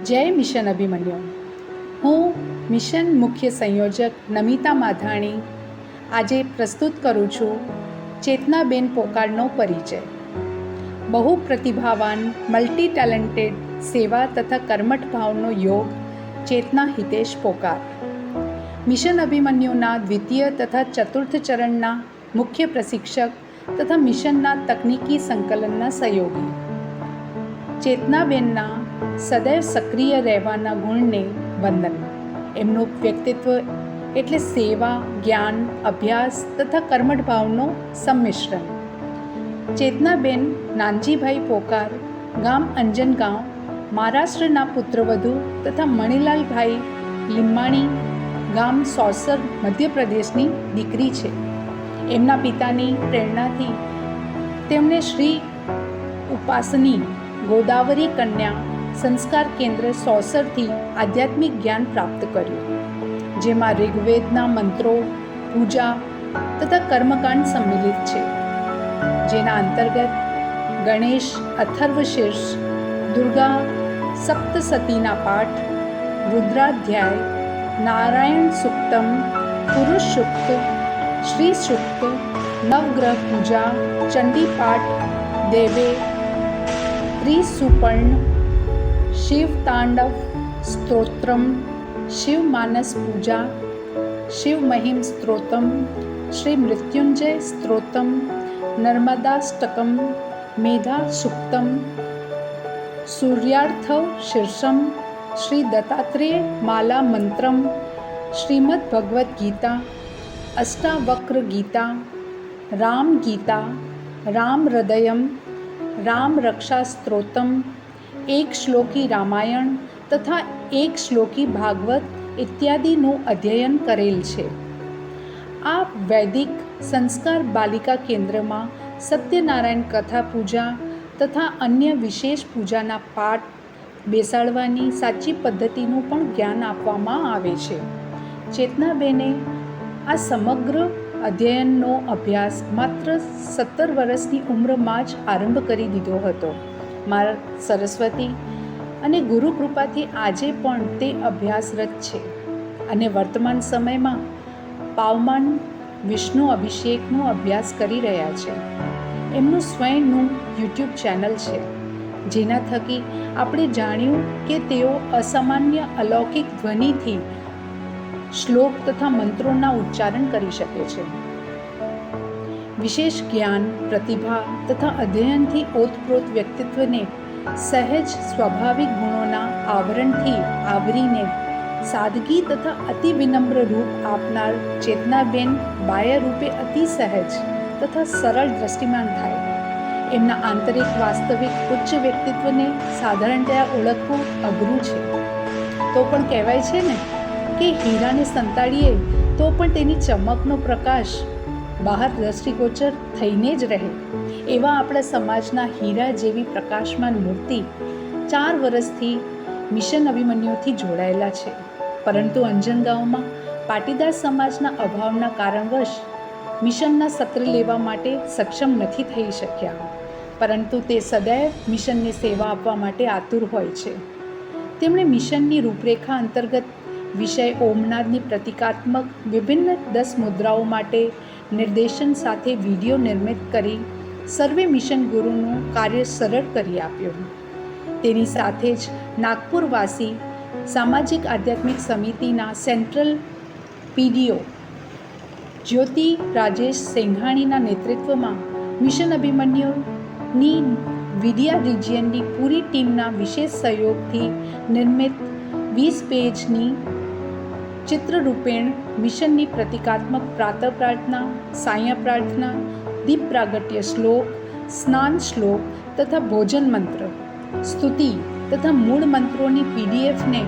જય મિશન અભિમન્યુ. હું મિશન મુખ્ય સંયોજક નમિતા માધાણી આજે પ્રસ્તુત કરું છું ચેતનાબેન પોકારનો પરિચય. બહુ પ્રતિભાવાન, મલ્ટી ટેલેન્ટેડ, સેવા તથા કર્મઠ ભાવનો યોગ ચેતના હિતેશ પોકાર. મિશન અભિમન્યુના દ્વિતીય તથા ચતુર્થ ચરણના મુખ્ય પ્રશિક્ષક તથા મિશનના તકનીકી સંકલનના સહયોગી. ચેતનાબેનના સદૈવ સક્રિય રહેવાના ગુણને વંદન. એમનું વ્યક્તિત્વ એટલે સેવા, જ્ઞાન, અભ્યાસ તથા કર્મઠ ભાવનો સંમિશ્રણ. ચેતનાબેન નાનજીભાઈ પોકાર, ગામ અંજનગાંવ, મહારાષ્ટ્રના પુત્રવધુ તથા મણિલાલભાઈ લીમ્માણી, ગામ સોસર, મધ્યપ્રદેશની દીકરી છે. એમના પિતાની પ્રેરણાથી તેમણે શ્રી ઉપાસની ગોદાવરી કન્યા સંસ્કાર કેન્દ્ર સોસરથી આધ્યાત્મિક જ્ઞાન પ્રાપ્ત કર્યું, જેમાં ઋગ્વેદના મંત્રો, પૂજા તથા કર્મકાંડ સંમિલિત છે, જેના અંતર્ગત ગણેશ અથર્વશીર્ષ, દુર્ગા સપ્તસતીના પાઠ, રુદ્રાધ્યાય, નારાયણ સુક્તમ, પુરુષ સુક્ત, શ્રી સુક્ત, નવગ્રહ પૂજા, ચંડી પાઠ, દેવે ત્રિસુપર્ણ, શિવ તાંડવ સ્તોત્રમ, શિવ માનસ પૂજા, શિવ મહિમ સ્ત્રોતમ, શ્રી મૃત્યુંજય સ્ત્રોતમ, નર્મદાષ્ટકમ, મેધા સુક્તમ, સૂર્યાર્થવ શીર્ષમ, શ્રી દત્તાત્રેય માલા મંત્રમ, શ્રીમદ ભગવદ્ ગીતા, અષ્ટાવક્ર ગીતા, રામ ગીતા, રામ હૃદયમ, રામ રક્ષા સ્ત્રોતમ, એક શ્લોકી રામાયણ તથા એક શ્લોકી ભાગવત ઇત્યાદિનું અધ્યયન કરેલ છે. આ વૈદિક સંસ્કાર બાલિકા કેન્દ્રમાં સત્યનારાયણ કથા પૂજા તથા અન્ય વિશેષ પૂજાના પાઠ બેસાડવાની સાચી પદ્ધતિનું પણ જ્ઞાન આપવામાં આવે છે. ચેતનાબેને આ સમગ્ર અધ્યયનનો અભ્યાસ માત્ર 17 વર્ષની ઉંમરમાં જ આરંભ કરી દીધો હતો. મારા સરસ્વતી અને ગુરુ કૃપાથી આજે પણ તે અભ્યાસરત છે અને વર્તમાન સમયમાં પાવમાન વિષ્ણુ અભિષેકનો અભ્યાસ કરી રહ્યા છે. એમનું સ્વયંનું યુટ્યુબ ચેનલ છે, જેના થકી આપણે જાણ્યું કે તેઓ અસામાન્ય અલૌકિક ધ્વનિથી શ્લોક તથા મંત્રોના ઉચ્ચારણ કરી શકે છે. વિશેષ જ્ઞાન, પ્રતિભા તથા અધ્યયનથી ઓતપ્રોત વ્યક્તિત્વને સહેજ સ્વાભાવિક ગુણોના આવરણથી આવરીને સાદગી તથા અતિ વિનમ્ર રૂપ આપનાર ચેતનાબેન બાહ્ય રૂપે અતિ સહેજ તથા સરળ દ્રષ્ટિમાન થાય. એમના આંતરિક વાસ્તવિક ઉચ્ચ વ્યક્તિત્વને સાધારણતયા ઓળખવું અઘરું છે. તો પણ કહેવાય છે ને કે હીરાને સંતાડીએ તો પણ તેની ચમકનો પ્રકાશ બહાર દ્રષ્ટિગોચર થઈને જ રહે. એવા આપણા સમાજના હીરા જેવી પ્રકાશમાન મૂર્તિ 4 વર્ષથી મિશન અભિમન્યુથી જોડાયેલા છે, પરંતુ અંજનગાંવમાં પાટીદાર સમાજના અભાવના કારણવશ મિશનના સત્ર લેવા માટે સક્ષમ નથી થઈ શક્યા, પરંતુ તે સદૈવ મિશનને સેવા આપવા માટે આતુર હોય છે. તેમણે મિશનની રૂપરેખા અંતર્ગત વિષય ઓમનાદની પ્રતિકાત્મક વિભિન્ન 10 મુદ્રાઓ માટે નિર્દેશન સાથે વિડીયો નિર્મિત કરી સર્વે મિશન ગુરુનું કાર્ય સરળ કરી આપ્યું. તેની સાથે જ નાગપુરવાસી સામાજિક આધ્યાત્મિક સમિતિના સેન્ટ્રલ પીડીઓ જ્યોતિ રાજેશ સિંઘાણીના નેતૃત્વમાં મિશન અભિમન્યુની વિડિયા રિજિયનની પૂરી ટીમના વિશેષ સહયોગથી નિર્મિત 20 પેજની ચિત્રરૂપેણ મિશનની પ્રતિકાત્મક પ્રાતઃ પ્રાર્થના, સાંય પ્રાર્થના, દીપ પ્રાગટ્ય શ્લોક, સ્નાન શ્લોક તથા ભોજન મંત્ર, સ્તુતિ તથા મૂળ મંત્રોની પીડીએફને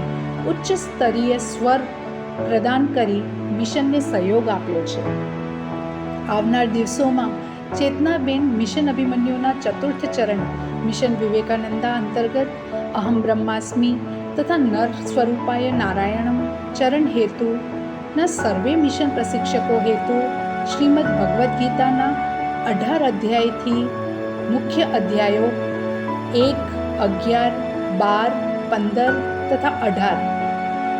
ઉચ્ચ સ્તરીય સ્વર પ્રદાન કરી મિશનને સહયોગ આપ્યો છે. આવનાર દિવસોમાં ચેતનાબેન મિશન અભિમન્યુના ચતુર્થ ચરણ મિશન વિવેકાનંદા અંતર્ગત અહમ બ્રહ્માસ્મિ તથા નર સ્વરૂપાય નારાયણમ ચરણ હેતુના સર્વે મિશન પ્રશિક્ષકો હેતુ શ્રીમદ ભગવદ્ ગીતાના 18 અધ્યાયથી મુખ્ય અધ્યાયો 1, 11, 12, 15 તથા 18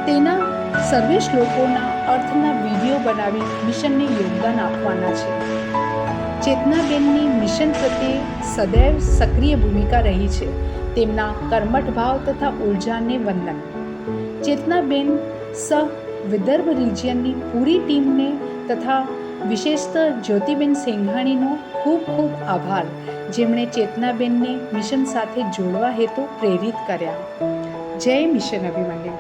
તેના સર્વે શ્લોકોના અર્થના વિડીયો બનાવી મિશનને યોગદાન આપવાના છે. ચેતનાબેનની મિશન પ્રત્યે સદૈવ સક્રિય ભૂમિકા રહી છે. તેમના કર્મઠ ભાવ તથા ઉર્જાને વંદન. ચેતનાબેન સહ વિદર્ભ રિજિયનની પૂરી ટીમને તથા વિશેષતઃ જ્યોતિબેન સેંઘાણીનો ખૂબ ખૂબ આભાર, જેમણે ચેતનાબેનને મિશન સાથે જોડવા હેતુ પ્રેરિત કર્યા. જય મિશન અભિમન્યુ.